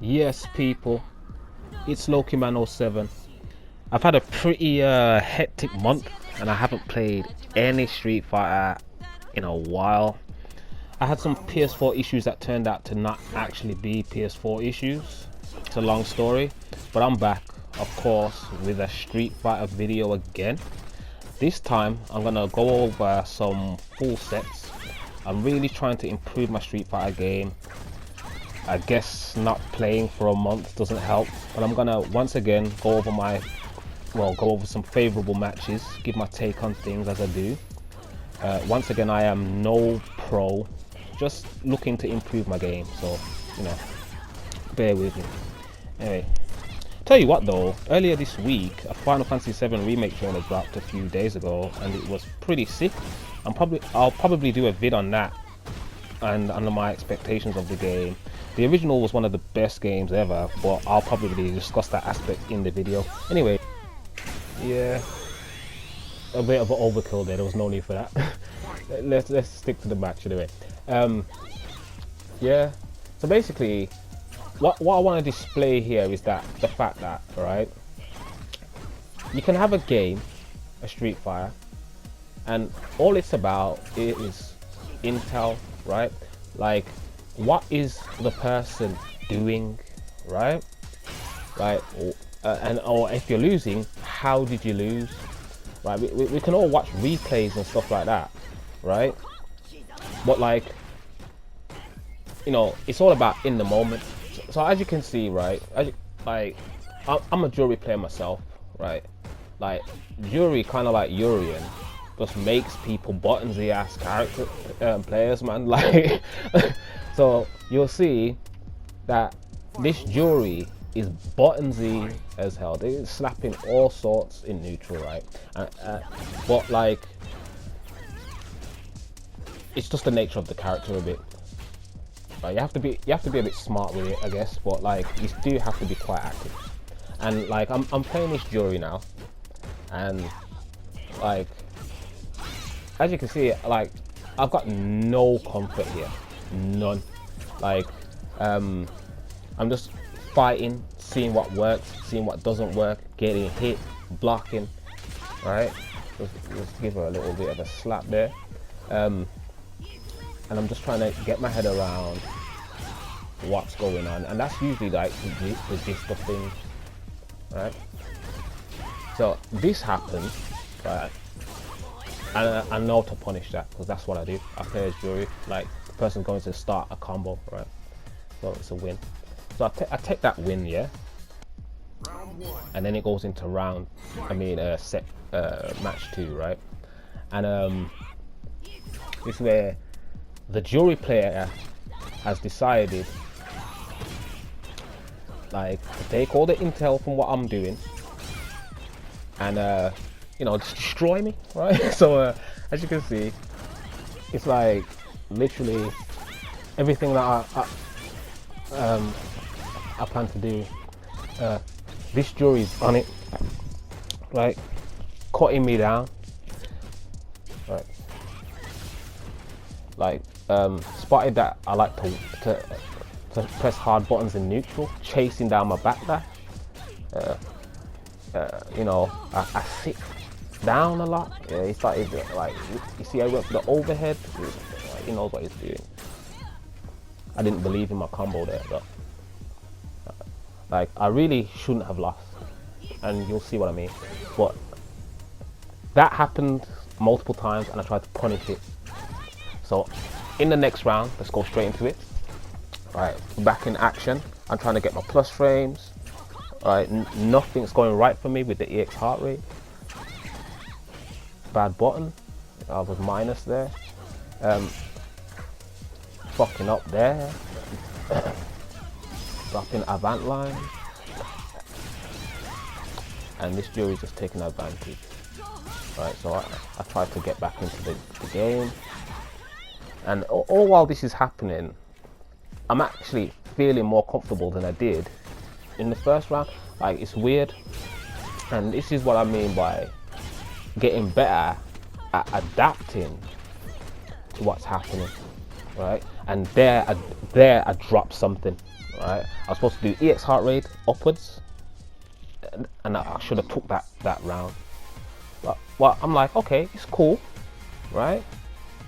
Yes, people, it's LokiMan07. I've had a pretty hectic month and I haven't played any Street Fighter in a while. I had some PS4 issues that turned out to not actually be PS4 issues. It's a long story, but I'm back, of course, with a Street Fighter video again. This time I'm gonna go over some full sets. I'm really trying to improve my Street Fighter game. I guess not playing for a month doesn't help, but I'm gonna once again go over some favorable matches, give my take on things as I do. Once again, I am no pro, just looking to improve my game, so bear with me. Anyway, tell you what though, earlier this week a Final Fantasy VII Remake trailer dropped a few days ago and it was pretty sick. I'll probably do a vid on that and under my expectations of the game. The original was one of the best games ever, but I'll probably discuss that aspect in the video. Anyway, yeah, a bit of an overkill there. There was no need for that. let's stick to the match anyway. Yeah. So basically, what I want to display here is the fact that, right, you can have a game, a Street Fighter, and all it's about is intel, right? Like, what is the person doing, right? Right, or if you're losing, how did you lose? Right, we can all watch replays and stuff like that, right? But like, it's all about in the moment. So as you can see, right, I'm a jury player myself, right? Like, jury kind of like Urian just makes people buttonsy ass character players, man. Like, so you'll see that this jury is buttonsy as hell. They're slapping all sorts in neutral, right? But like, it's just the nature of the character a bit. Right? You have to be a bit smart with it, I guess. But like, you do have to be quite active. And like, I'm playing this jury now, and like, as you can see, like, I've got no comfort here, none. Like, I'm just fighting, seeing what works, seeing what doesn't work, getting hit, blocking, right? Just give her a little bit of a slap there. And I'm just trying to get my head around what's going on, and that's usually like the gist of things, right? So this happened, right? And I know to punish that, because that's what I do. I play as jury, like the person's going to start a combo, right? So it's a win. So I take that win, yeah? And then it goes into match 2, right? And this is where the jury player has decided, like, to take all the intel from what I'm doing and destroy me, right? So as you can see, it's like literally everything that I plan to do. This jury's on it, like cutting me down, right? Like, spotted that I like to press hard buttons in neutral, chasing down my backdash. I sit down a lot. Yeah, he started, like, you see, I went for the overhead. He knows what he's doing. I didn't believe in my combo there, but like, I really shouldn't have lost, and you'll see what I mean. But that happened multiple times, and I tried to punish it. So in the next round, let's go straight into it. Right, back in action. I'm trying to get my plus frames. Right, nothing's going right for me with the EX heart rate. Bad button. I was minus there. Fucking up there. Dropping avant line. And this jury's just taking advantage. Right, so I tried to get back into the game. And all while this is happening, I'm actually feeling more comfortable than I did in the first round. Like, it's weird, and this is what I mean by getting better at adapting to what's happening, right? And there I dropped something, right? I was supposed to do EX heart rate upwards, and I should have took that round. But well, I'm like, okay, it's cool, right?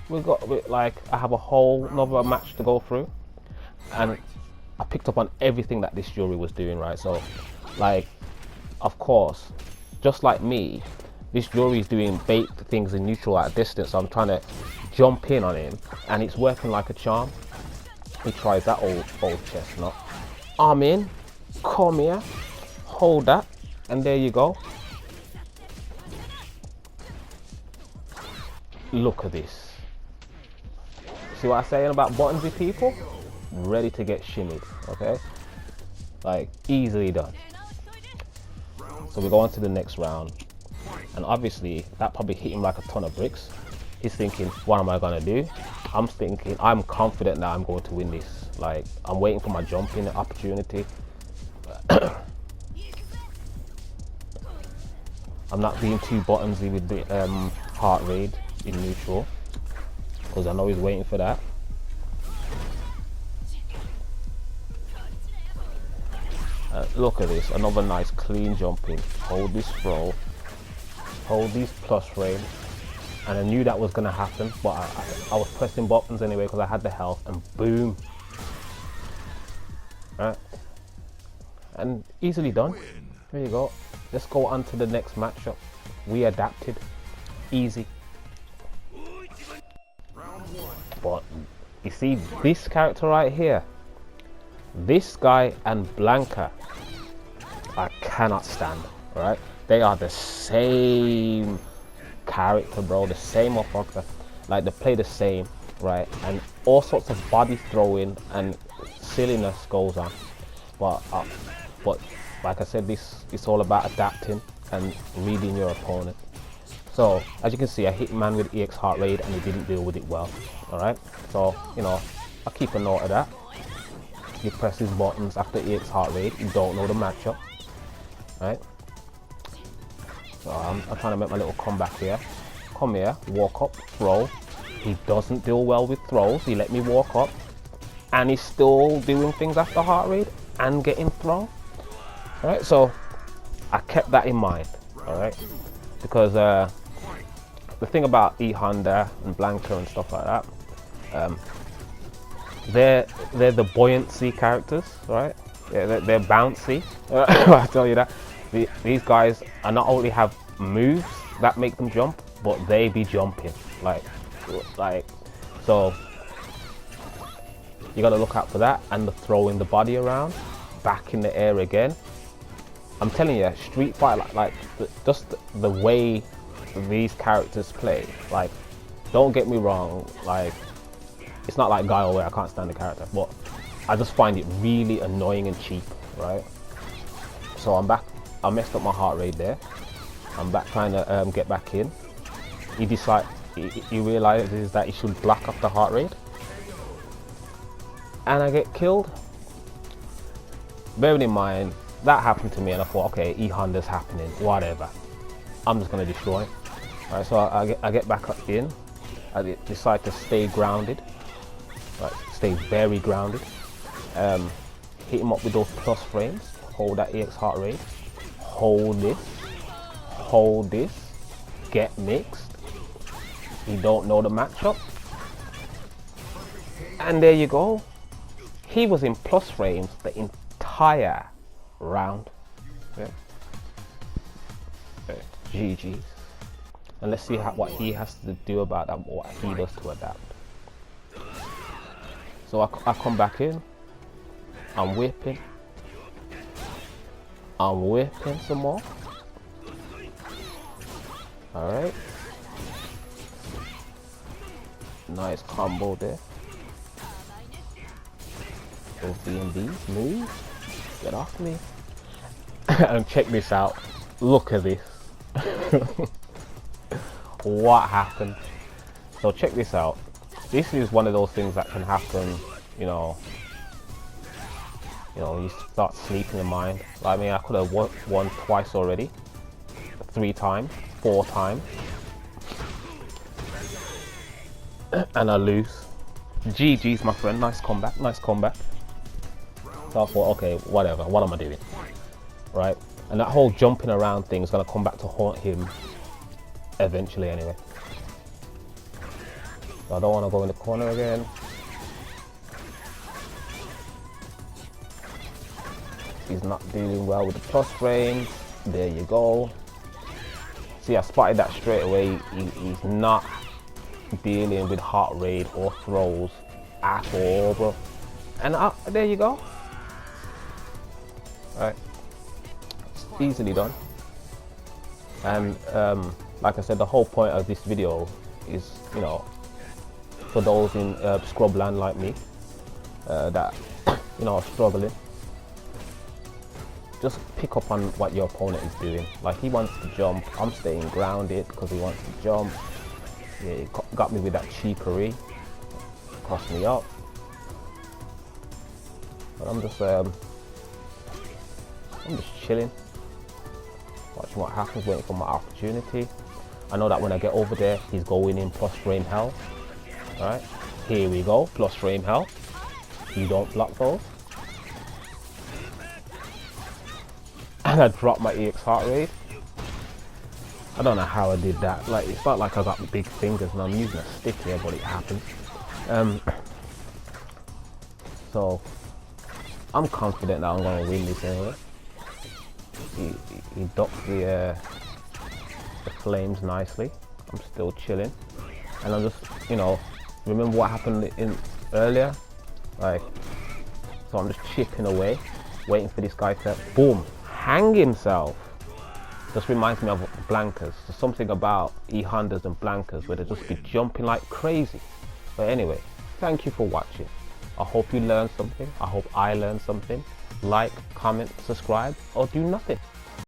Like, I have a whole another match to go through, and I picked up on everything that this jury was doing, right? So, like, of course, just like me, this jury is doing bait things in neutral at a distance. So I'm trying to jump in on him, and it's working like a charm. He tries that old chestnut. Arm in, come here, hold that, and there you go. Look at this. See what I'm saying about buttonsy people? Ready to get shimmied, okay? Like, easily done. So we go on to the next round, and obviously that probably hit him like a ton of bricks. He's thinking, what am I gonna do? I'm thinking, I'm confident that I'm going to win this. Like, I'm waiting for my jumping opportunity. I'm not being too buttonsy with the heart rate in neutral, because I know he's waiting for that. Look at this, another nice clean jumping. Hold this throw, hold these plus frames, and I knew that was going to happen, but I was pressing buttons anyway because I had the health, and boom. Right, and easily done. There you go. Let's go on to the next matchup. We adapted, easy. But you see this character right here, this guy and Blanka, I cannot stand. Right, they are the same character, bro, the same motherfucker. Like, they play the same, right? And all sorts of body throwing and silliness goes on. But like I said, it's all about adapting and reading your opponent. So as you can see, I hit man with EX heart rate and he didn't deal with it well. All right, so you know, I keep a note of that. You press his buttons after EX heart rate, you don't know the matchup, right? So I'm trying to make my little comeback here. Come here, walk up, throw. He doesn't deal well with throws. He let me walk up, and he's still doing things after heart rate and getting thrown. All right, so I kept that in mind. All right, because the thing about E.Honda and Blanka and stuff like that, they're the buoyancy characters, right? They're bouncy. I tell you that. These guys are not only have moves that make them jump, but they be jumping. Like so you got to look out for that, and the throwing the body around, back in the air again. I'm telling you, Street Fighter, like just the way these characters play. Like, don't get me wrong, like, it's not like Guile where I can't stand the character, but I just find it really annoying and cheap, right? So I'm back. I messed up my heart rate there. I'm back trying to get back in. He realizes that he should block up the heart rate, and I get killed. Bearing in mind that happened to me, and I thought, okay, E.Honda's happening, whatever. I'm just gonna destroy him. Right, so I get back up in. I decide to stay grounded. Right, stay very grounded. Hit him up with those plus frames. Hold that EX heart rate. Hold this. Get mixed. You don't know the matchup, and there you go. He was in plus frames the entire round. Yeah. GG's. And let's see what he has to do about that, what he does to adapt. So I come back in. I'm whipping some more. Alright. Nice combo there. Those B&Bs, move. Get off me. And check this out. Look at this. What happened? So check this out. This is one of those things that can happen, you know, you start sleeping your mind. I mean, I could have won twice already, 3 times, 4 times, and I lose. GG's, my friend. Nice comeback. Nice comeback. So I thought, okay, whatever, what am I doing? Right? And that whole jumping around thing is going to come back to haunt him eventually anyway. So I don't want to go in the corner again. He's not dealing well with the plus frames. There you go. See, I spotted that straight away. He's not dealing with heart rate or throws at all, bro. And there you go. Alright. It's easily done. And like I said, the whole point of this video is, you know, for those in scrubland like me that, you know, are struggling. Just pick up on what your opponent is doing. Like, he wants to jump, I'm staying grounded because he wants to jump. Yeah, he got me with that cheekery, crossed me up. But I'm just chilling, watching what happens, waiting for my opportunity. I know that when I get over there, he's going in plus frame hell. Alright, here we go, plus frame hell. You don't block those. And I dropped my EX heart rate. I don't know how I did that. Like, it's not like I got big fingers and I'm using a stick here, but it happens. So I'm confident that I'm going to win this anyway. He ducked the flames nicely. I'm still chilling, and I'm just, you know, remember what happened in earlier? Like, so I'm just chipping away, waiting for this guy to boom, hang himself. Just reminds me of Blankas. There's something about E.Hondas and Blankas where they just be jumping like crazy. But anyway, thank you for watching. I hope you learned something. I hope I learned something. Like, comment, subscribe, or do nothing.